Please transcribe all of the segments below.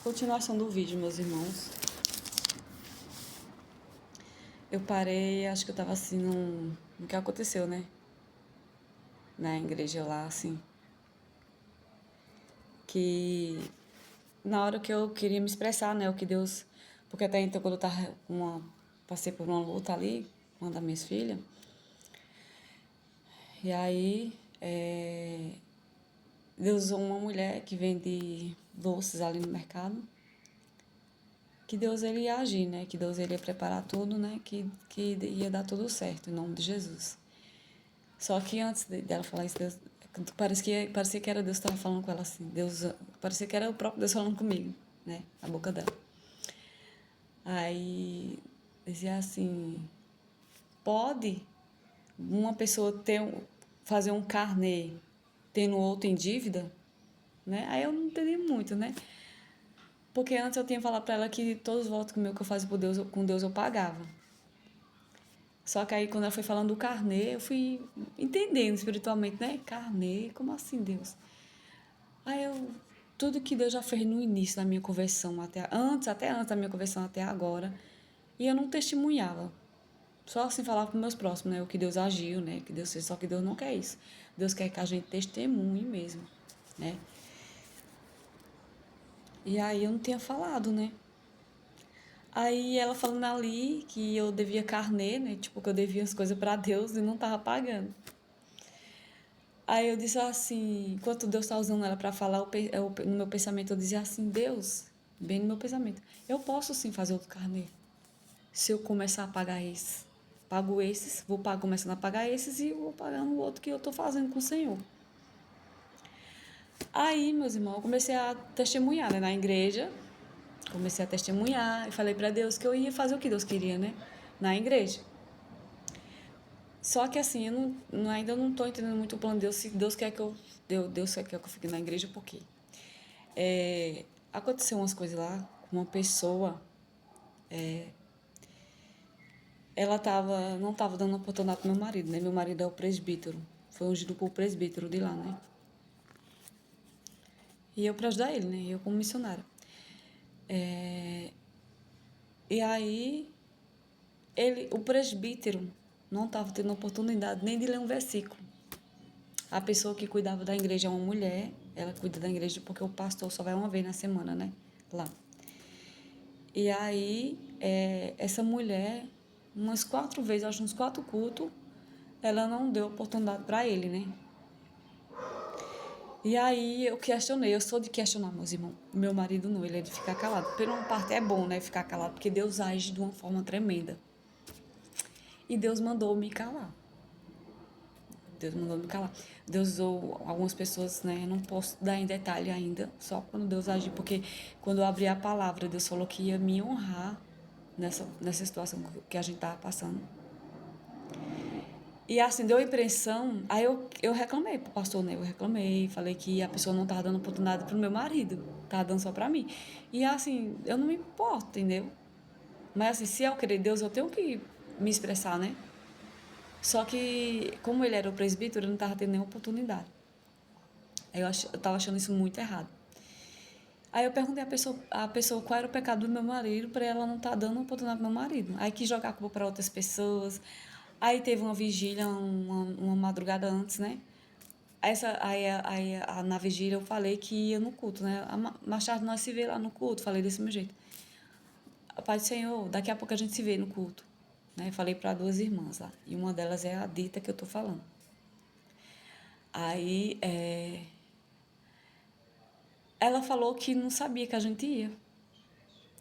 Continuação do vídeo, meus irmãos. Eu parei, acho que eu tava assim no que aconteceu, né? Na igreja lá, assim. Que na hora que eu queria me expressar, né? O que Deus. Porque até então, quando eu tava passei por uma luta ali, uma das minhas filhas. E aí, Deus usou uma mulher que vende doces ali no mercado. Que Deus ele ia agir, né? Que Deus ele ia preparar tudo, né? Que ia dar tudo certo, em nome de Jesus. Só que antes dela falar isso, Deus, parecia que era Deus que estava falando com ela assim. Deus, parecia que era o próprio Deus falando comigo, né? Na boca dela. Aí dizia assim: pode uma pessoa fazer um carnê tendo outro em dívida? Né? Aí eu não entendi muito, né? Porque antes eu tinha falado para ela que todos os votos que eu fazia por Deus, com Deus eu pagava. Só que aí, quando ela foi falando do carnê, eu fui entendendo espiritualmente, né? Carnê, como assim, Deus? Aí tudo que Deus já fez no início da minha conversão, até antes da minha conversão até agora, e eu não testemunhava. Só assim falava para os meus próximos, né? O que Deus agiu, né? Que Deus fez, só que Deus não quer isso. Deus quer que a gente testemunhe mesmo, né? E aí eu não tinha falado, né? Aí ela falando ali que eu devia carnê, né? Tipo, que eu devia as coisas para Deus e não tava pagando. Aí eu disse assim, enquanto Deus está usando ela para falar, no meu pensamento eu dizia assim: Deus, bem no meu pensamento, eu posso sim fazer outro carnê. Se eu começar a pagar esses, pago esses, começando a pagar esses e vou pagando o outro que eu estou fazendo com o Senhor. Aí, meus irmãos, eu comecei a testemunhar, né, na igreja. Comecei a testemunhar e falei para Deus que eu ia fazer o que Deus queria, né, na igreja. Só que assim, ainda não estou entendendo muito o plano de Deus, se Deus quer que Deus quer que eu fique na igreja, por quê? Aconteceu umas coisas lá com uma pessoa, ela não estava dando oportunidade pro meu marido, né? Meu marido é o presbítero, foi ungido por presbítero de lá, né? E eu para ajudar ele, né? Eu como missionária. E aí, o presbítero não estava tendo oportunidade nem de ler um versículo. A pessoa que cuidava da igreja é uma mulher, ela cuida da igreja porque o pastor só vai uma vez na semana, né? Lá. E aí, essa mulher, umas 4 vezes, acho uns 4 cultos, ela não deu oportunidade para ele, né? E aí eu questionei, eu sou de questionar, meus irmãos. Meu marido não, ele é de ficar calado. Por uma parte é bom, né, ficar calado, porque Deus age de uma forma tremenda. E Deus mandou me calar. Deus mandou me calar. Deus usou algumas pessoas, né? Não posso dar em detalhe ainda, só quando Deus agir, porque quando eu abri a palavra, Deus falou que ia me honrar nessa situação que a gente tava passando. E assim, deu a impressão. Aí eu reclamei pro pastor, né? Eu reclamei, falei que a pessoa não tava dando oportunidade pro meu marido, tava dando só pra mim. E assim, eu não me importo, entendeu? Mas assim, se eu querer Deus, eu tenho que me expressar, né? Só que, como ele era o presbítero, ele não tava tendo nenhuma oportunidade. Aí eu tava achando isso muito errado. Aí eu perguntei a pessoa qual era o pecado do meu marido para ela não estar dando oportunidade pro meu marido. Aí quis jogar a culpa para outras pessoas. Aí teve uma vigília, uma madrugada antes, né? Na vigília eu falei que ia no culto, né? Mais tarde nós se vê lá no culto, falei desse meu jeito. Pai do Senhor, daqui a pouco a gente se vê no culto. Né? Falei para 2 irmãs lá. E uma delas é a Dita que eu tô falando. Aí ela falou que não sabia que a gente ia.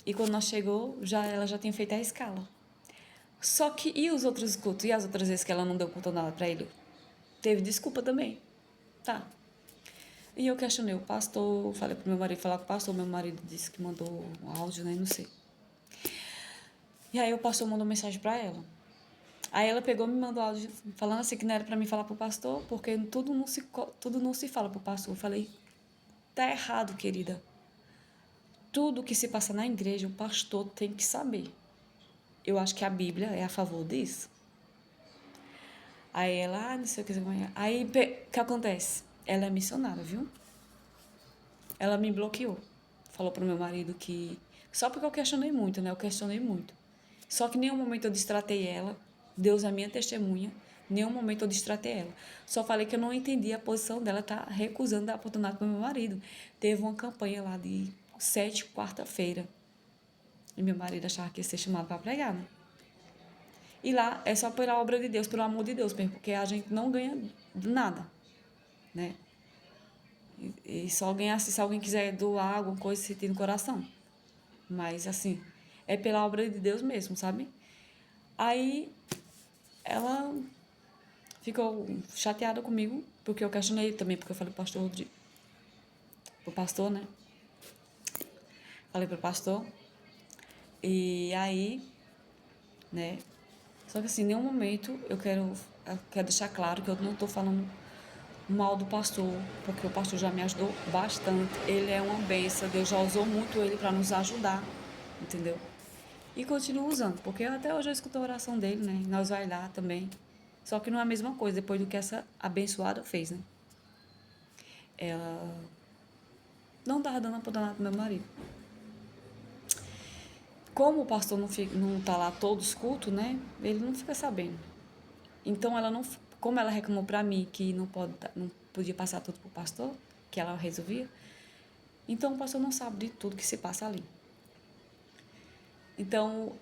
E quando nós chegou, ela já tinha feito a escala. Só que, e os outros cultos? E as outras vezes que ela não deu oportunidade para ele? Teve desculpa também. Tá. E eu questionei o pastor, falei pro meu marido falar com o pastor, meu marido disse que mandou um áudio, né? Não sei. E aí o pastor mandou mensagem para ela. Aí ela pegou e me mandou áudio falando assim que não era para mim falar pro pastor, porque tudo não se fala pro pastor. Eu falei, tá errado, querida. Tudo que se passa na igreja, o pastor tem que saber. Eu acho que a Bíblia é a favor disso. Aí ela, não sei o que. Aí, o que acontece? Ela é missionária, viu? Ela me bloqueou. falou pro meu marido que... Só porque eu questionei muito, né? Eu questionei muito. Só que em nenhum momento eu destratei ela. Deus é minha testemunha. Em nenhum momento eu destratei ela. Só falei que eu não entendi a posição dela tá recusando a oportunidade para meu marido. Teve uma campanha lá de 7, quarta-feira. E meu marido achava que ia ser chamado para pregar, né? E lá é só pela obra de Deus, pelo amor de Deus mesmo, porque a gente não ganha nada, né? E só ganhar se alguém quiser doar alguma coisa, se tem no coração. Mas, assim, é pela obra de Deus mesmo, sabe? Aí ela ficou chateada comigo, porque eu questionei também, porque eu falei pro pastor, né? Falei pro pastor. E aí, né? Só que assim, em nenhum momento eu quero deixar claro que eu não tô falando mal do pastor, porque o pastor já me ajudou bastante. Ele é uma bênção, Deus já usou muito ele para nos ajudar, entendeu? E continuo usando, porque até hoje eu escuto a oração dele, né? E nós vai lá também. Só que não é a mesma coisa, depois do que essa abençoada fez, né? Ela não estava dando oportunidade pro meu marido. Como o pastor não tá lá todos os cultos, né? Ele não fica sabendo. Então ela não, como ela reclamou para mim que não podia passar tudo pro pastor, que ela resolvia, então o pastor não sabe de tudo que se passa ali. Então,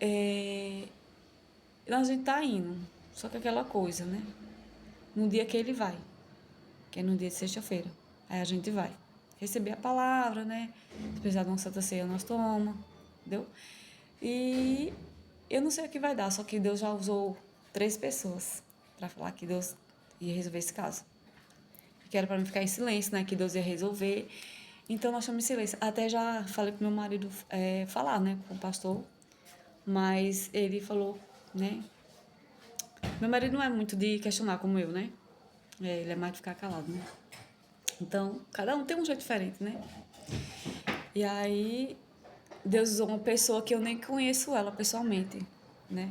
a gente tá indo, só que aquela coisa, né? No dia que ele vai, que é no dia de sexta-feira, aí a gente vai receber a palavra, né? Se precisar de uma Santa Ceia, nós tomamos, entendeu? E eu não sei o que vai dar, só que Deus já usou 3 pessoas para falar que Deus ia resolver esse caso. Que era para mim ficar em silêncio, né? Que Deus ia resolver. Então nós estamos em silêncio. Até já falei pro meu marido falar, né? Com o pastor. Mas ele falou, né? Meu marido não é muito de questionar como eu, né? Ele é mais de ficar calado, né? Então, cada um tem um jeito diferente, né? E aí, Deus usou uma pessoa que eu nem conheço ela pessoalmente, né?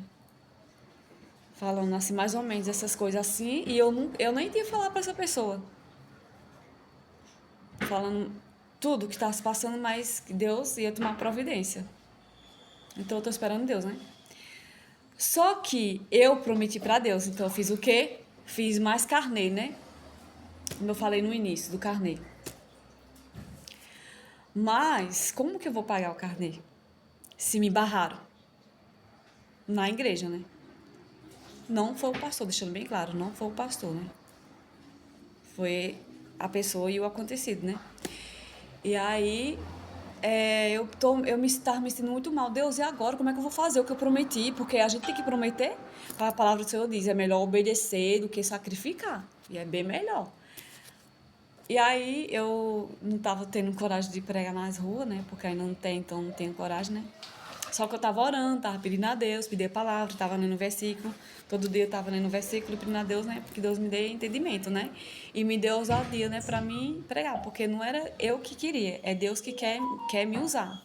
Falando assim, mais ou menos, essas coisas assim. E eu nem tinha falar para essa pessoa. Falando tudo que estava se passando, mas que Deus ia tomar providência. Então eu tô esperando Deus, né? Só que eu prometi para Deus, então eu fiz o quê? Fiz mais carnê, né? Como eu falei no início do carnê. Mas como que eu vou pagar o carnê? Se me barraram na igreja, né? Não foi o pastor, deixando bem claro, não foi o pastor, né? Foi a pessoa e o acontecido, né? E aí eu estava me sentindo muito mal. Deus, e agora? Como é que eu vou fazer o que eu prometi? Porque a gente tem que prometer. A palavra do Senhor diz, é melhor obedecer do que sacrificar. E é bem melhor. E aí eu não estava tendo coragem de pregar nas ruas, né? Porque ainda não tem, então não tenho coragem, né? Só que eu estava orando, estava pedindo a Deus, pedi a palavra, estava lendo o versículo. Todo dia eu estava lendo o versículo e pedindo a Deus, né? Porque Deus me deu entendimento, né? E me deu ousadia, né? Para mim pregar. Porque não era eu que queria, é Deus que quer me usar.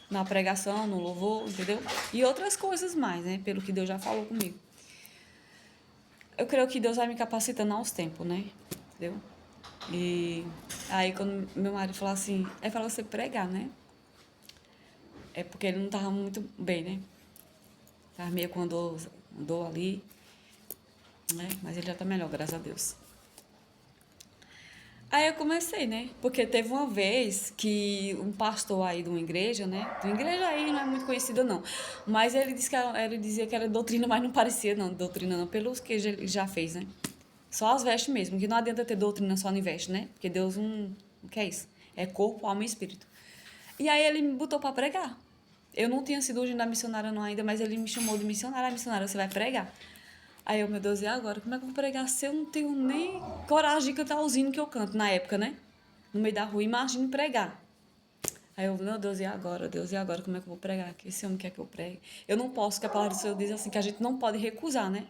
Na pregação, no louvor, entendeu? E outras coisas mais, né? Pelo que Deus já falou comigo. Eu creio que Deus vai me capacitando aos tempos, né? Entendeu? E aí quando meu marido falou assim, é para você pregar, né? É porque ele não tava muito bem, né? Tava meio com dor ali, né? Mas ele já tá melhor, graças a Deus. Aí eu comecei, né? Porque teve uma vez que um pastor aí de uma igreja, né? De uma igreja aí não é muito conhecida, não. Mas ele ele dizia que era doutrina, mas não parecia, não, doutrina não, pelos que ele já fez, né? Só as vestes mesmo, que não adianta ter doutrina só no veste, né? Porque Deus não quer isso. É corpo, alma e espírito. E aí ele me botou para pregar. Eu não tinha sido ungida missionária não ainda, mas ele me chamou de missionária. Missionária, você vai pregar. Aí eu, meu Deus, e agora? Como é que eu vou pregar se eu não tenho nem coragem de cantar os hinos que eu canto na época, né? No meio da rua, imagine pregar. Aí eu, meu Deus, e agora? Deus, e agora? Como é que eu vou pregar? Que esse homem quer que eu pregue? Eu não posso, que a palavra do Senhor diz assim, que a gente não pode recusar, né?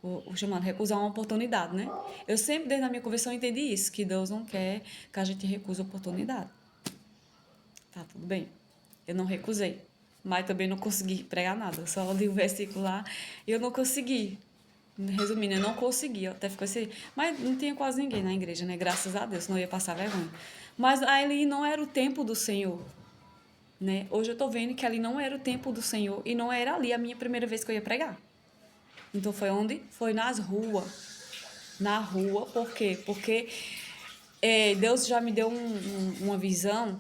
O chamado recusar uma oportunidade, né? Eu sempre, desde a minha conversão, entendi isso, que Deus não quer que a gente recuse a oportunidade. Tá, tudo bem. Eu não recusei, mas também não consegui pregar nada. Só li o versículo lá e eu não consegui. Resumindo, eu não consegui. Eu até ficou assim. Mas não tinha quase ninguém na igreja, né? Graças a Deus, não ia passar vergonha. Mas ali não era o tempo do Senhor, né? Hoje eu tô vendo que ali não era o tempo do Senhor e não era ali a minha primeira vez que eu ia pregar. Então foi onde? Foi nas ruas. Na rua, por quê? Porque Deus já me deu uma visão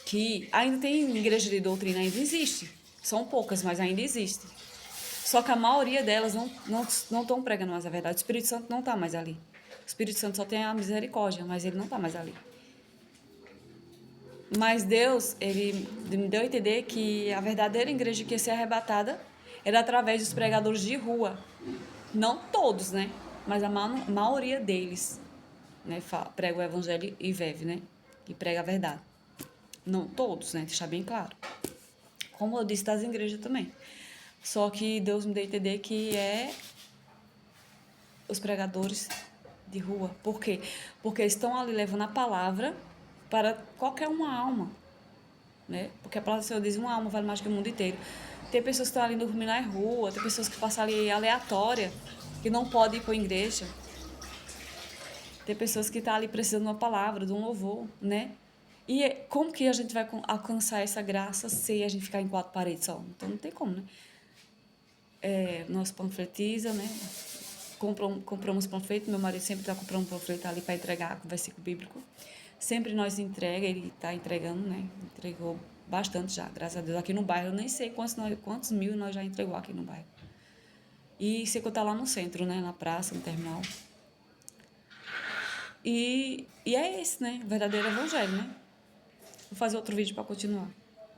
que ainda tem igreja de doutrina, ainda existe. São poucas, mas ainda existe. Só que a maioria delas não estão pregando mais a verdade. O Espírito Santo não está mais ali. O Espírito Santo só tem a misericórdia, mas ele não está mais ali. Mas Deus, ele me deu a entender que a verdadeira igreja que ia ser arrebatada era através dos pregadores de rua. Não todos, né? Mas a maioria deles, né? Prega o evangelho e vive, né? E prega a verdade. Não todos, né? Deixar bem claro. Como eu disse das igrejas também. Só que Deus me deu a entender que é os pregadores de rua. Por quê? Porque eles estão ali levando a palavra para qualquer uma alma, né? Porque a palavra do Senhor diz, uma alma vale mais que o mundo inteiro. Tem pessoas que estão ali dormindo na rua, tem pessoas que passam ali aleatória, que não podem ir para a igreja. Tem pessoas que estão ali precisando de uma palavra, de um louvor, né? E como que a gente vai alcançar essa graça se a gente ficar em quatro paredes só? Então não tem como, né? Nós panfletiza, né? Compramos panfleto, meu marido sempre está comprando panfleto ali para entregar com versículo bíblico. Sempre nós entrega, ele está entregando, né? Entregou bastante já, graças a Deus. Aqui no bairro, eu nem sei quantos mil nós já entregou aqui no bairro. E sei que eu tá lá no centro, né? Na praça, no terminal. E é esse, né? O verdadeiro evangelho, né? Vou fazer outro vídeo para continuar.